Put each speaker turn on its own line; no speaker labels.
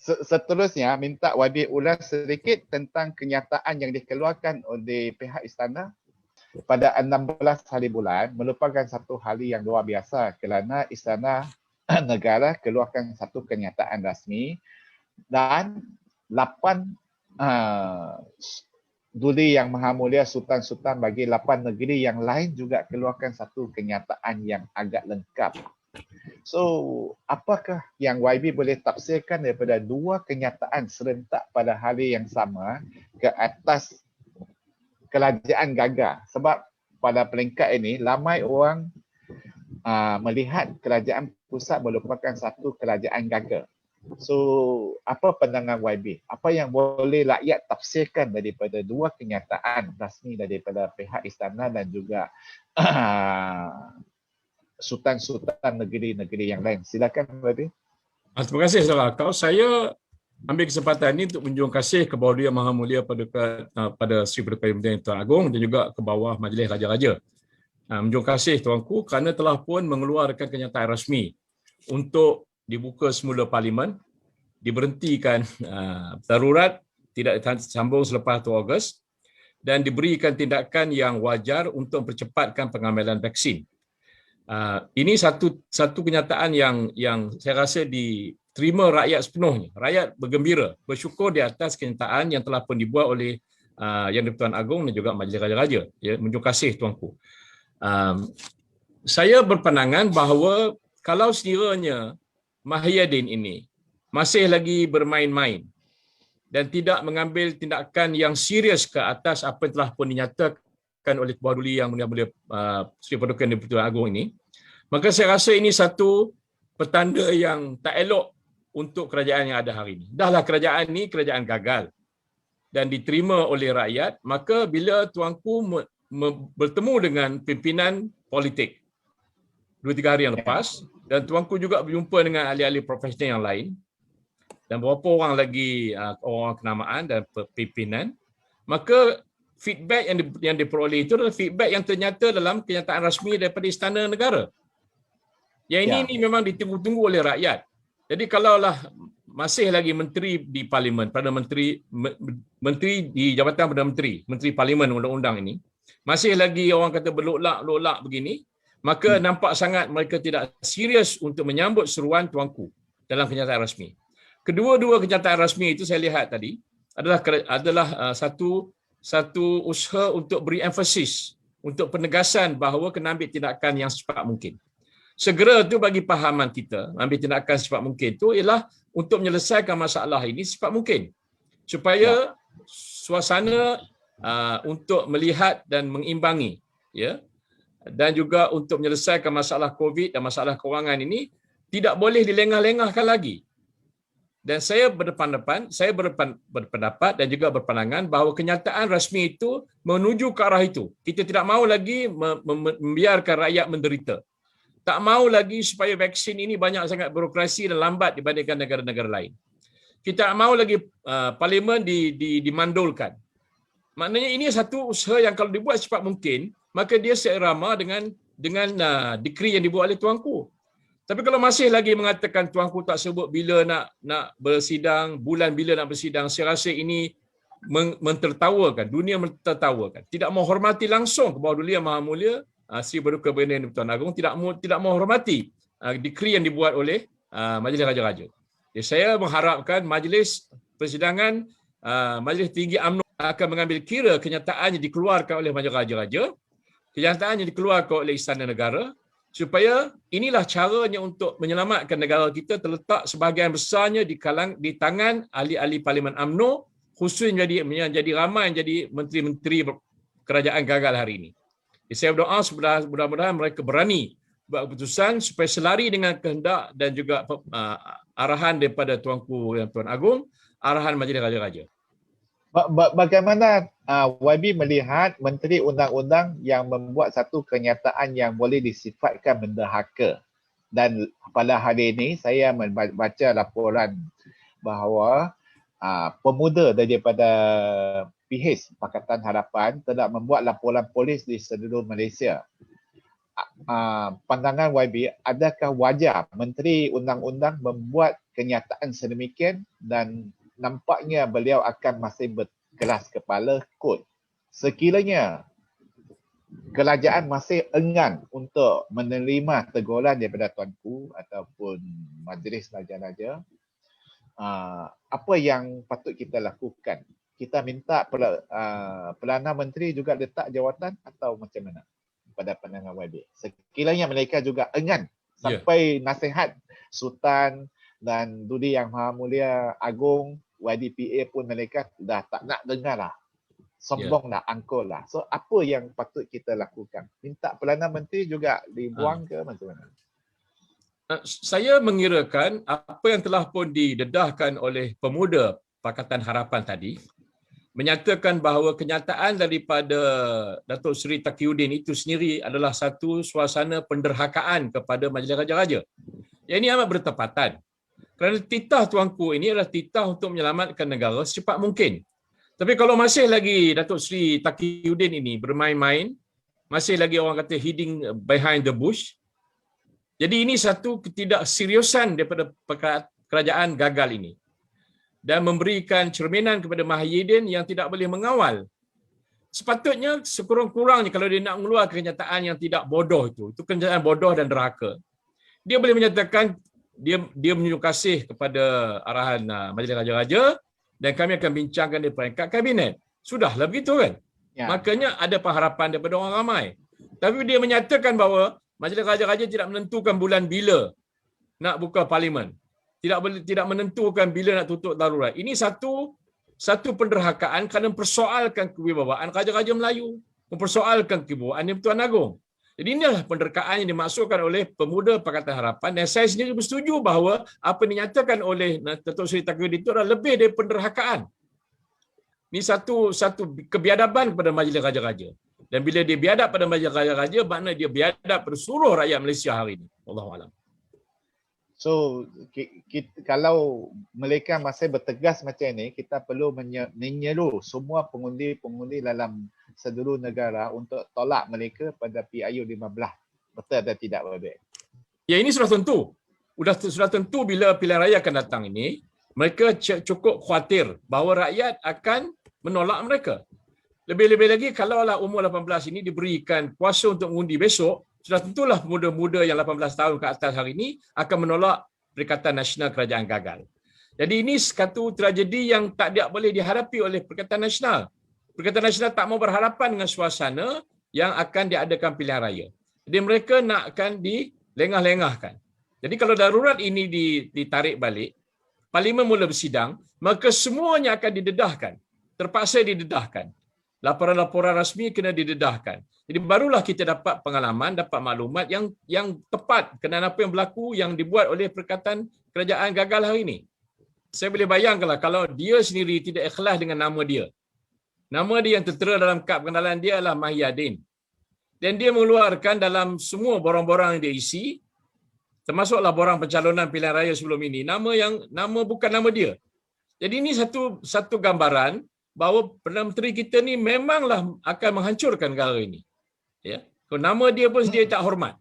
Seterusnya, minta YB ulas sedikit tentang kenyataan yang dikeluarkan oleh pihak istana pada 16 hari bulan merupakan satu hari yang luar biasa kerana istana negara keluarkan satu kenyataan rasmi dan 8 Duli Yang Maha Mulia Sultan-Sultan bagi 8 negeri yang lain juga keluarkan satu kenyataan yang agak lengkap. So, apakah yang YB boleh tafsirkan daripada dua kenyataan serentak pada hari yang sama ke atas kerajaan gagah? Sebab pada peringkat ini, ramai orang melihat kerajaan pusat merupakan satu kerajaan gagah. So, apa pandangan YB? Apa yang boleh rakyat tafsirkan daripada dua kenyataan rasmi daripada pihak istana dan juga sultan-sultan negeri-negeri yang lain? Silakan YB.
Terima kasih saudara kau. Saya ambil kesempatan ini untuk menjunjung kasih ke bawah Yang Maha Mulia pada Sri Paduka Yang Tuan Agong dan juga ke bawah Majlis Raja-Raja. Menjunjung kasih tuanku kerana telah pun mengeluarkan kenyataan rasmi untuk dibuka semula parlimen, diberhentikan darurat, tidak sambung selepas 2 Ogos dan diberikan tindakan yang wajar untuk mempercepatkan pengambilan vaksin. Ini satu kenyataan yang saya rasa diterima rakyat sepenuhnya. Rakyat bergembira, bersyukur di atas kenyataan yang telah pun dibuat oleh Yang di-Pertuan Agong dan juga Majlis Raja-Raja. Ya, menjunjung kasih tuanku. Saya berpandangan bahawa kalau sekiranya Mahyadin ini masih lagi bermain-main dan tidak mengambil tindakan yang serius ke atas apa yang telah pun dinyatakan oleh Kebawah Duli Yang Mulia Sri Paduka Yang di-Pertuan Agong ini, maka saya rasa ini satu petanda yang tak elok untuk kerajaan yang ada hari ini. Dahlah kerajaan ini kerajaan gagal dan diterima oleh rakyat, maka bila tuanku bertemu dengan pimpinan politik 2-3 hari yang lepas dan tuanku juga berjumpa dengan ahli-ahli profesional yang lain dan beberapa orang lagi orang kenamaan dan pimpinan, maka feedback yang diperoleh itu adalah feedback yang ternyata dalam kenyataan rasmi daripada Istana Negara. Yang ini memang ditunggu-tunggu oleh rakyat. Jadi kalaulah masih lagi menteri di parlimen, Perdana Menteri di Jabatan Perdana Menteri Parlimen Undang-Undang ini, masih lagi orang kata berlolak-lolak begini, maka nampak sangat mereka tidak serius untuk menyambut seruan tuanku dalam kenyataan rasmi. Kedua-dua kenyataan rasmi itu saya lihat tadi adalah satu usaha untuk beri emphasis, untuk penegasan bahawa kena ambil tindakan yang secepat mungkin. Segera tu bagi pahaman kita, ambil tindakan secepat mungkin itu ialah untuk menyelesaikan masalah ini secepat mungkin. Supaya suasana untuk melihat dan mengimbangi, ya, dan juga untuk menyelesaikan masalah COVID dan masalah kewangan ini tidak boleh dilengah-lengahkan lagi. Dan saya berpendapat dan juga berpandangan bahawa kenyataan rasmi itu menuju ke arah itu. Kita tidak mahu lagi membiarkan rakyat menderita. Tak mahu lagi supaya vaksin ini banyak sangat birokrasi dan lambat dibandingkan negara-negara lain. Kita tak mahu lagi parlimen dimandulkan. Maknanya ini satu usaha yang kalau dibuat secepat mungkin, maka dia seirama dengan dekri yang dibuat oleh tuanku. Tapi kalau masih lagi mengatakan tuanku tak sebut bila nak bersidang, bulan bila nak bersidang, saya rasa ini mentertawakan, dunia mentertawakan. Tidak menghormati langsung Kebawah Duli Yang Maha Mulia Sri Paduka Baginda Yang di-Pertuan Agong, tidak menghormati dekri yang dibuat oleh Majlis Raja-Raja. Jadi saya mengharapkan Majlis Persidangan Majlis Tinggi UMNO akan mengambil kira kenyataan yang dikeluarkan oleh Majlis Raja-Raja, kenyataan yang dikeluarkan oleh Istana Negara, supaya inilah caranya untuk menyelamatkan negara kita terletak sebahagian besarnya di tangan ahli-ahli Parlimen UMNO, khususnya menjadi ramai yang jadi menteri-menteri kerajaan gagal hari ini. Jadi saya berdoa mudah-mudahan mereka berani buat keputusan supaya selari dengan kehendak dan juga arahan daripada tuanku Yang Tuan Agong, arahan Majlis Raja-Raja.
Bagaimana YB melihat Menteri Undang-Undang yang membuat satu kenyataan yang boleh disifatkan mendahaka? Dan pada hari ini saya membaca laporan bahawa pemuda daripada PH Pakatan Harapan telah membuat laporan polis di seluruh Malaysia. pandangan YB, adakah wajar Menteri Undang-Undang membuat kenyataan sedemikian dan nampaknya beliau akan masih berkeras kepala kot sekiranya kerajaan masih enggan untuk menerima teguran daripada Tuanku ataupun Majlis Raja-Raja, apa yang patut kita lakukan? Kita minta Perdana Menteri juga letak jawatan atau macam mana pada pandangan YB? Sekiranya mereka juga enggan sampai nasihat Sultan dan Duli Yang Maha Mulia Agong, YDPA pun mereka dah tak nak dengar lah. Sombong dah, angkul lah. So apa yang patut kita lakukan? Minta Perdana Menteri juga dibuang ke macam mana?
Saya mengirakan apa yang telah pun didedahkan oleh pemuda Pakatan Harapan tadi menyatakan bahawa kenyataan daripada Datuk Seri Taqiyuddin itu sendiri adalah satu suasana penderhakaan kepada Majlis Raja-Raja. Yang ini amat bertepatan. Kerana titah tuanku ini adalah titah untuk menyelamatkan negara secepat mungkin. Tapi kalau masih lagi Datuk Seri Taqiyuddin ini bermain-main, masih lagi orang kata hiding behind the bush, jadi ini satu ketidakseriusan daripada kerajaan gagal ini. Dan memberikan cerminan kepada Muhyiddin yang tidak boleh mengawal. Sepatutnya sekurang-kurangnya kalau dia nak mengeluarkan kenyataan yang tidak bodoh itu kenyataan bodoh dan derhaka. Dia boleh menyatakan dia menunjuk kasih kepada arahan Majlis Raja-Raja dan kami akan bincangkan di peringkat kabinet. Sudahlah begitu kan? Ya. Makanya ada pengharapan daripada orang ramai. Tapi dia menyatakan bahawa Majlis Raja-Raja tidak menentukan bulan bila nak buka parlimen. Tidak menentukan bila nak tutup darurat. Ini satu penderhakaan kerana mempersoalkan kewibawaan Raja-Raja Melayu, mempersoalkan kewibawaan Tuan Agong. Jadi inilah penderhakaan yang dimaksudkan oleh pemuda Pakatan Harapan dan saya sendiri bersetuju bahawa apa yang dinyatakan oleh Datuk Seri Taqiyuddin itu adalah lebih dari penderhakaan. Ini satu kebiadaban kepada Majlis Raja-Raja. Dan bila dia biadab pada Majlis Raja-Raja, maknanya dia biadab pada seluruh rakyat Malaysia hari ini. Wallahualam.
So, kalau mereka masih bertegas macam ini, kita perlu menyeru semua pengundi-pengundi dalam seluruh negara untuk tolak mereka pada PIU 15. Betul atau tidak, Babek?
Ya, ini sudah tentu. Sudah tentu bila pilihan raya akan datang ini, mereka cukup khawatir bahawa rakyat akan menolak mereka. Lebih-lebih lagi, kalaulah umur 18 ini diberikan kuasa untuk mengundi besok, sudah tentulah muda-muda yang 18 tahun ke atas hari ini akan menolak Perikatan Nasional Kerajaan Gagal. Jadi ini satu tragedi yang tak boleh dihadapi oleh Perikatan Nasional. Perikatan Nasional tak mau berhadapan dengan suasana yang akan diadakan pilihan raya. Jadi mereka nakkan dilengah-lengahkan. Jadi kalau darurat ini ditarik balik, Parlimen mula bersidang, maka semuanya akan didedahkan. Terpaksa didedahkan. Laporan-laporan rasmi kena didedahkan. Jadi barulah kita dapat pengalaman, dapat maklumat yang tepat kenaan apa yang berlaku yang dibuat oleh Perikatan Kerajaan Gagal hari ini. Saya boleh bayangkanlah kalau dia sendiri tidak ikhlas dengan nama dia. Nama dia yang tertera dalam kad pengenalan dia adalah Muhyiddin. Dan dia mengeluarkan dalam semua borang-borang yang dia isi, termasuklah borang pencalonan pilihan raya sebelum ini, nama bukan nama dia. Jadi ini satu gambaran bahawa Perdana Menteri kita ni memanglah akan menghancurkan negara ini. Ya. Kalau nama dia pun dia tak hormat.